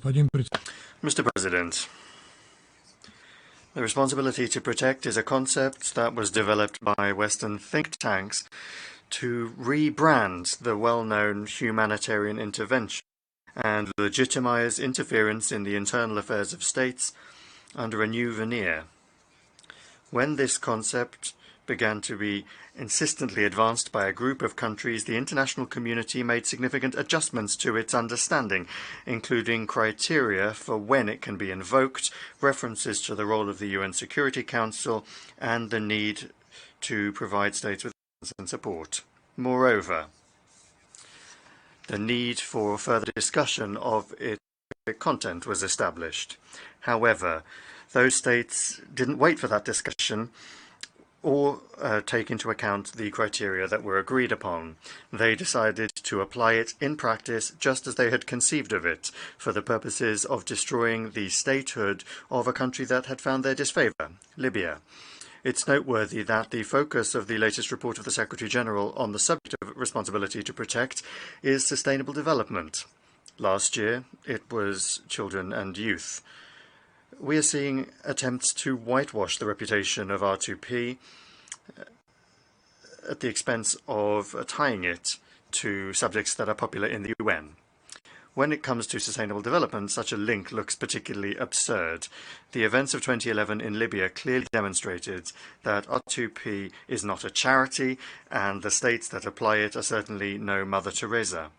Mr. President, the responsibility to protect is a concept that was developed by Western think tanks to rebrand the well-known humanitarian intervention and legitimize interference in the internal affairs of states under a new veneer. When this concept began to be insistently advanced by a group of countries, the international community made significant adjustments to its understanding, including criteria for when it can be invoked, references to the role of the UN Security Council, and the need to provide states with and support. Moreover, the need for further discussion of its content was established. However, those states didn't wait for that discussion or take into account the criteria that were agreed upon. They decided to apply it in practice just as they had conceived of it, for the purposes of destroying the statehood of a country that had found their disfavour, Libya. It's noteworthy that the focus of the latest report of the Secretary-General on the subject of responsibility to protect is sustainable development. Last year, it was children and youth. We are seeing attempts to whitewash the reputation of R2P at the expense of tying it to subjects that are popular in the UN. When it comes to sustainable development, such a link looks particularly absurd. The events of 2011 in Libya clearly demonstrated that R2P is not a charity, and the states that apply it are certainly no Mother Teresa.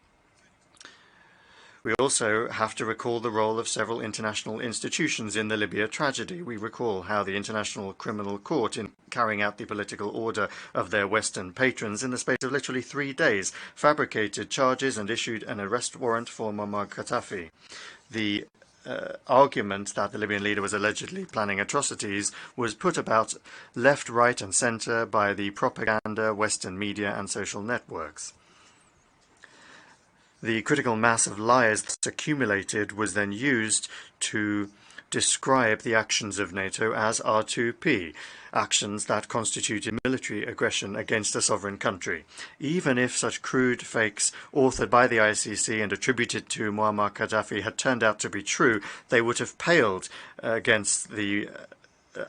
We also have to recall the role of several international institutions in the Libya tragedy. We recall how the International Criminal Court, in carrying out the political order of their Western patrons in the space of literally 3 days, fabricated charges and issued an arrest warrant for Muammar Gaddafi. The argument that the Libyan leader was allegedly planning atrocities was put about left, right and centre by the propaganda, Western media and social networks. The critical mass of lies that's accumulated was then used to describe the actions of NATO as R2P, actions that constituted military aggression against a sovereign country. Even if such crude fakes authored by the ICC and attributed to Muammar Gaddafi had turned out to be true, they would have paled against the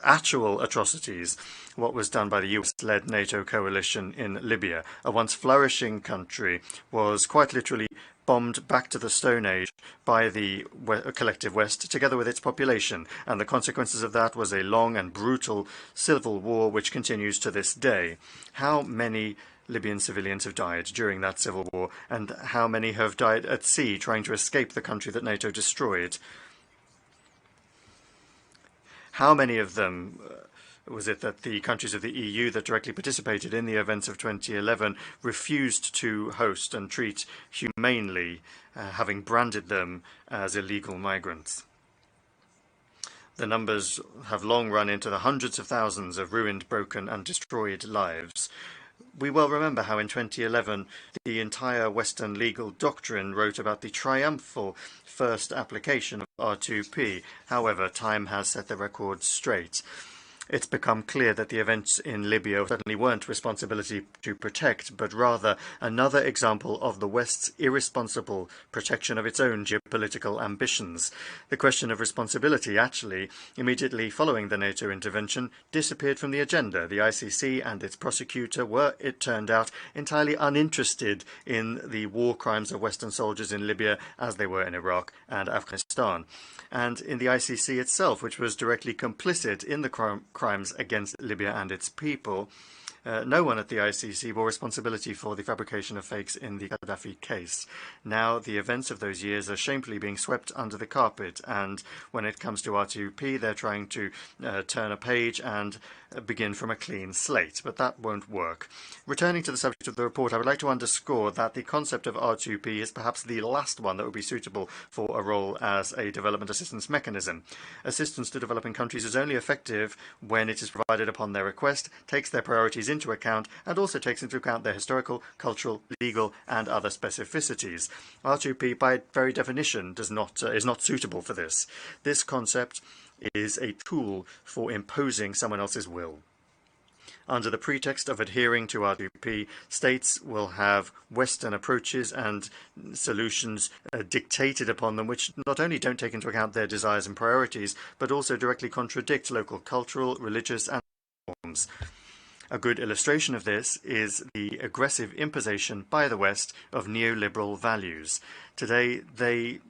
actual atrocities, what was done by the US-led NATO coalition in Libya. A once flourishing country was quite literally bombed back to the Stone Age by the collective West, together with its population, and the consequences of that was a long and brutal civil war which continues to this day. How many Libyan civilians have died during that civil war, and how many have died at sea trying to escape the country that NATO destroyed? How many of them was it that the countries of the EU that directly participated in the events of 2011 refused to host and treat humanely, having branded them as illegal migrants? The numbers have long run into the hundreds of thousands of ruined, broken and destroyed lives. We well remember how in 2011 the entire Western legal doctrine wrote about the triumphal first application of R2P. However, time has set the record straight. It's become clear that the events in Libya certainly weren't responsibility to protect, but rather another example of the West's irresponsible protection of its own geopolitical ambitions. The question of responsibility actually, immediately following the NATO intervention, disappeared from the agenda. The ICC and its prosecutor were, it turned out, entirely uninterested in the war crimes of Western soldiers in Libya as they were in Iraq and Afghanistan. And in the ICC itself, which was directly complicit in the crimes against Libya and its people, no one at the ICC bore responsibility for the fabrication of fakes in the Gaddafi case. Now the events of those years are shamefully being swept under the carpet, and when it comes to R2P, they're trying to turn a page and begin from a clean slate, but that won't work. Returning to the subject of the report, I would like to underscore that the concept of R2P is perhaps the last one that would be suitable for a role as a development assistance mechanism. Assistance to developing countries is only effective when it is provided upon their request, takes their priorities into account, and also takes into account their historical, cultural, legal, and other specificities. R2P, by very definition, is not suitable for this. This concept is a tool for imposing someone else's will. Under the pretext of adhering to R2P, states will have Western approaches and solutions dictated upon them, which not only don't take into account their desires and priorities, but also directly contradict local cultural, religious, and norms. A good illustration of this is the aggressive imposition by the West of neoliberal values. Today, they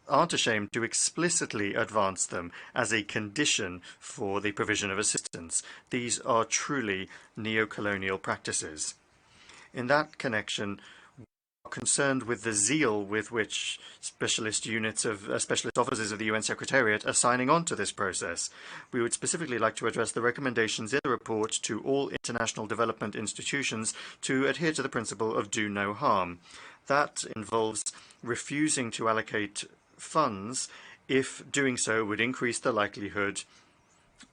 aren't ashamed to explicitly advance them as a condition for the provision of assistance. These are truly neo-colonial practices. In that connection, concerned with the zeal with which specialist officers of the UN Secretariat are signing on to this process. We would specifically like to address the recommendations in the report to all international development institutions to adhere to the principle of do no harm. That involves refusing to allocate funds if doing so would increase the likelihood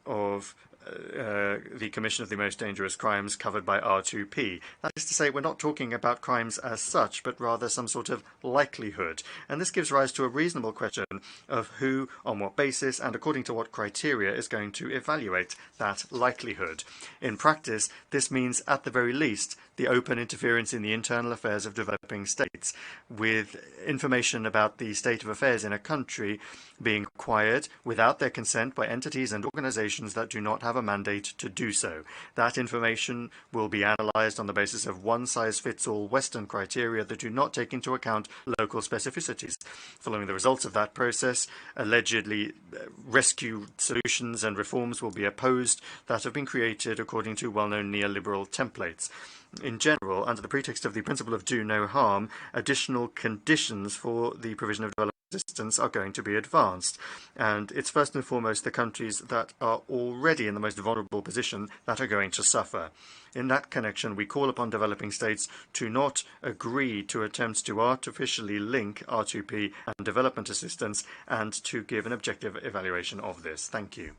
of the commission of the most dangerous crimes covered by R2P. That is to say, we're not talking about crimes as such, but rather some sort of likelihood. And this gives rise to a reasonable question of who, on what basis, and according to what criteria is going to evaluate that likelihood. In practice, this means, at the very least, the open interference in the internal affairs of developing states, with information about the state of affairs in a country being acquired without their consent by entities and organizations that do not have a mandate to do so. That information will be analyzed on the basis of one-size-fits-all Western criteria that do not take into account local specificities. Following the results of that process, allegedly rescue solutions and reforms will be opposed that have been created according to well-known neoliberal templates. In general, under the pretext of the principle of do no harm, additional conditions for the provision of development assistance are going to be advanced. And it's first and foremost the countries that are already in the most vulnerable position that are going to suffer. In that connection, we call upon developing states to not agree to attempts to artificially link R2P and development assistance, and to give an objective evaluation of this. Thank you.